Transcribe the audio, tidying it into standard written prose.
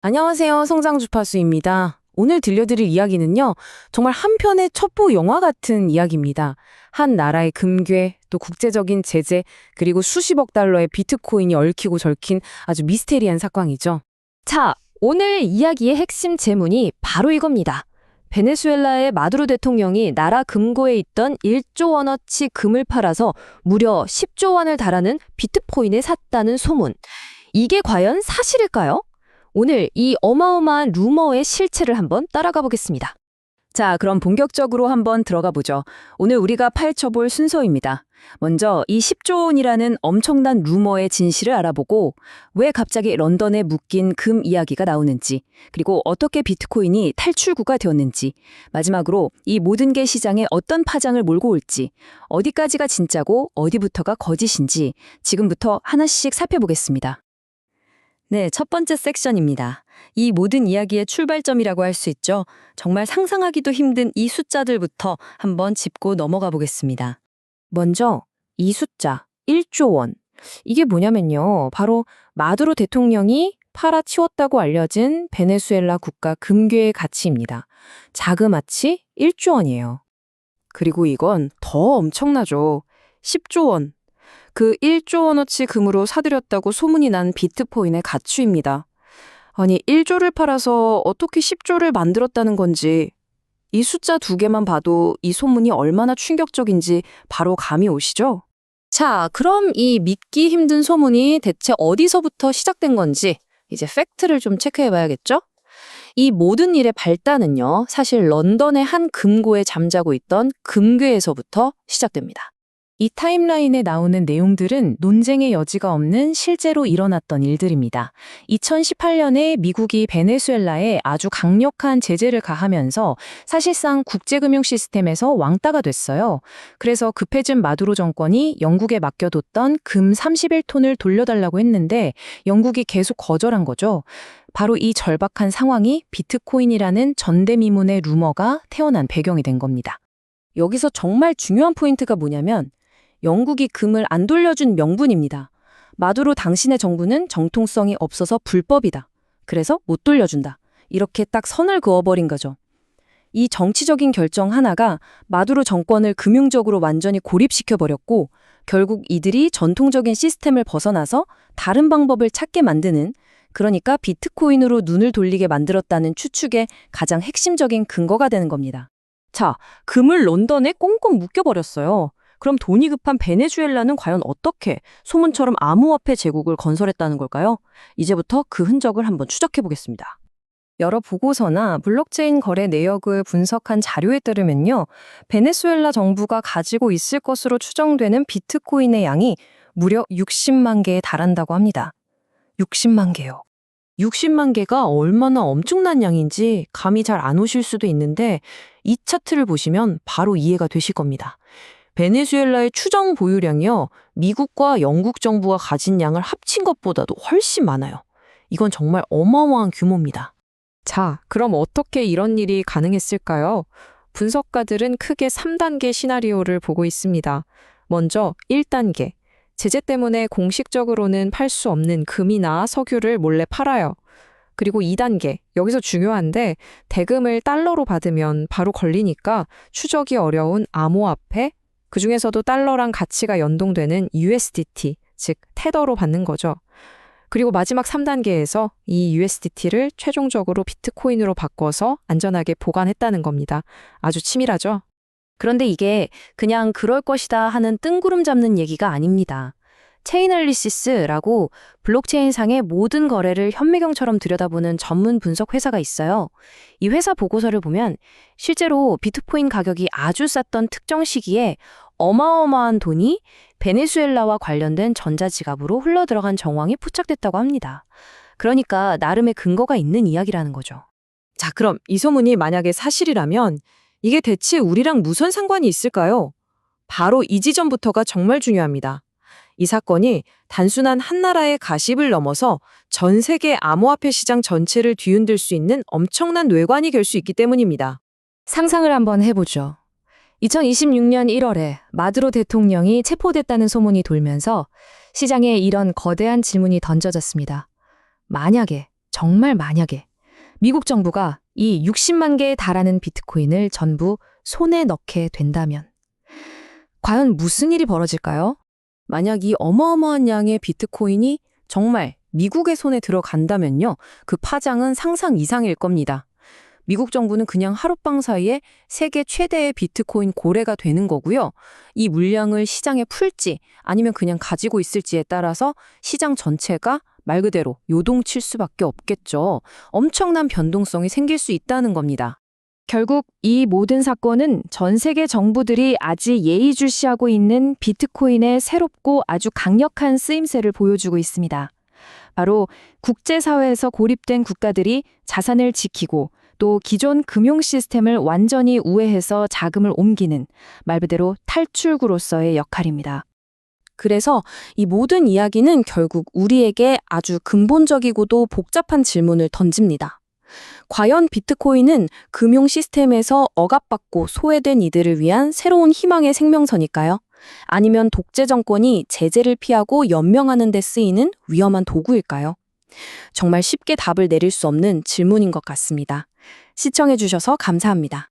안녕하세요. 성장주파수입니다. 오늘 들려드릴 이야기는요, 정말 한 편의 첩보 영화 같은 이야기입니다. 한 나라의 금괴, 또 국제적인 제재, 그리고 수십억 달러의 비트코인이 얽히고 절킨 아주 미스테리한 사건이죠. 자, 오늘 이야기의 핵심 제문이 바로 이겁니다. 베네수엘라의 마두로 대통령이 나라 금고에 있던 1조 원어치 금을 팔아서 무려 10조 원을 달하는 비트코인을 샀다는 소문. 이게 과연 사실일까요? 오늘 이 어마어마한 루머의 실체를 한번 따라가 보겠습니다. 자, 그럼 본격적으로 한번 들어가 보죠. 오늘 우리가 파헤쳐볼 순서입니다. 먼저 이 10조 원이라는 엄청난 루머의 진실을 알아보고 왜 갑자기 런던에 묶인 금 이야기가 나오는지, 그리고 어떻게 비트코인이 탈출구가 되었는지, 마지막으로 이 모든 게 시장에 어떤 파장을 몰고 올지, 어디까지가 진짜고 어디부터가 거짓인지 지금부터 하나씩 살펴보겠습니다. 네, 첫 번째 섹션입니다. 이 모든 이야기의 출발점이라고 할 수 있죠. 정말 상상하기도 힘든 이 숫자들부터 한번 짚고 넘어가 보겠습니다. 먼저 이 숫자 1조 원. 이게 뭐냐면요. 바로 마두로 대통령이 팔아치웠다고 알려진 베네수엘라 국가 금괴의 가치입니다. 자그마치 1조 원이에요. 그리고 이건 더 엄청나죠. 10조 원. 그 1조 원어치 금으로 사들였다고 소문이 난 비트코인의 가치입니다. 아니, 1조를 팔아서 어떻게 10조를 만들었다는 건지, 이 숫자 두 개만 봐도 이 소문이 얼마나 충격적인지 바로 감이 오시죠? 자, 그럼 이 믿기 힘든 소문이 대체 어디서부터 시작된 건지 이제 팩트를 좀 체크해 봐야겠죠? 이 모든 일의 발단은요, 사실 런던의 한 금고에 잠자고 있던 금괴에서부터 시작됩니다. 이 타임라인에 나오는 내용들은 논쟁의 여지가 없는 실제로 일어났던 일들입니다. 2018년에 미국이 베네수엘라에 아주 강력한 제재를 가하면서 사실상 국제금융 시스템에서 왕따가 됐어요. 그래서 급해진 마두로 정권이 영국에 맡겨뒀던 금 31톤을 돌려달라고 했는데 영국이 계속 거절한 거죠. 바로 이 절박한 상황이 비트코인이라는 전대미문의 루머가 태어난 배경이 된 겁니다. 여기서 정말 중요한 포인트가 뭐냐면 영국이 금을 안 돌려준 명분입니다. 마두로 당신의 정부는 정통성이 없어서 불법이다. 그래서 못 돌려준다. 이렇게 딱 선을 그어버린 거죠. 이 정치적인 결정 하나가 마두로 정권을 금융적으로 완전히 고립시켜버렸고 결국 이들이 전통적인 시스템을 벗어나서 다른 방법을 찾게 만드는, 그러니까 비트코인으로 눈을 돌리게 만들었다는 추측의 가장 핵심적인 근거가 되는 겁니다. 자, 금을 런던에 꽁꽁 묶여버렸어요. 그럼 돈이 급한 베네수엘라는 과연 어떻게 소문처럼 암호화폐 제국을 건설했다는 걸까요? 이제부터 그 흔적을 한번 추적해 보겠습니다. 여러 보고서나 블록체인 거래 내역을 분석한 자료에 따르면요, 베네수엘라 정부가 가지고 있을 것으로 추정되는 비트코인의 양이 무려 60만 개에 달한다고 합니다. 60만 개요. 60만 개가 얼마나 엄청난 양인지 감이 잘 안 오실 수도 있는데 이 차트를 보시면 바로 이해가 되실 겁니다. 베네수엘라의 추정 보유량이요, 미국과 영국 정부가 가진 양을 합친 것보다도 훨씬 많아요. 이건 정말 어마어마한 규모입니다. 자, 그럼 어떻게 이런 일이 가능했을까요? 분석가들은 크게 3단계 시나리오를 보고 있습니다. 먼저 1단계. 제재 때문에 공식적으로는 팔 수 없는 금이나 석유를 몰래 팔아요. 그리고 2단계. 여기서 중요한데 대금을 달러로 받으면 바로 걸리니까 추적이 어려운 암호화폐, 그중에서도 달러랑 가치가 연동되는 USDT, 즉 테더로 받는 거죠. 그리고 마지막 3단계에서 이 USDT를 최종적으로 비트코인으로 바꿔서 안전하게 보관했다는 겁니다. 아주 치밀하죠? 그런데 이게 그냥 그럴 것이다 하는 뜬구름 잡는 얘기가 아닙니다. 체인얼리시스라고 블록체인상의 모든 거래를 현미경처럼 들여다보는 전문 분석 회사가 있어요. 이 회사 보고서를 보면 실제로 비트코인 가격이 아주 쌌던 특정 시기에 어마어마한 돈이 베네수엘라와 관련된 전자지갑으로 흘러들어간 정황이 포착됐다고 합니다. 그러니까 나름의 근거가 있는 이야기라는 거죠. 자, 그럼 이 소문이 만약에 사실이라면 이게 대체 우리랑 무슨 상관이 있을까요? 바로 이 지점부터가 정말 중요합니다. 이 사건이 단순한 한 나라의 가십을 넘어서 전 세계 암호화폐 시장 전체를 뒤흔들 수 있는 엄청난 뇌관이 될 수 있기 때문입니다. 상상을 한번 해보죠. 2026년 1월에 마두로 대통령이 체포됐다는 소문이 돌면서 시장에 이런 거대한 질문이 던져졌습니다. 만약에 정말 만약에 미국 정부가 이 60만 개에 달하는 비트코인을 전부 손에 넣게 된다면 과연 무슨 일이 벌어질까요? 만약 이 어마어마한 양의 비트코인이 정말 미국의 손에 들어간다면요. 그 파장은 상상 이상일 겁니다. 미국 정부는 그냥 하룻밤 사이에 세계 최대의 비트코인 고래가 되는 거고요. 이 물량을 시장에 풀지 아니면 그냥 가지고 있을지에 따라서 시장 전체가 말 그대로 요동칠 수밖에 없겠죠. 엄청난 변동성이 생길 수 있다는 겁니다. 결국 이 모든 사건은 전 세계 정부들이 아직 예의주시하고 있는 비트코인의 새롭고 아주 강력한 쓰임새를 보여주고 있습니다. 바로 국제사회에서 고립된 국가들이 자산을 지키고 또 기존 금융 시스템을 완전히 우회해서 자금을 옮기는 말 그대로 탈출구로서의 역할입니다. 그래서 이 모든 이야기는 결국 우리에게 아주 근본적이고도 복잡한 질문을 던집니다. 과연 비트코인은 금융 시스템에서 억압받고 소외된 이들을 위한 새로운 희망의 생명선일까요? 아니면 독재 정권이 제재를 피하고 연명하는 데 쓰이는 위험한 도구일까요? 정말 쉽게 답을 내릴 수 없는 질문인 것 같습니다. 시청해주셔서 감사합니다.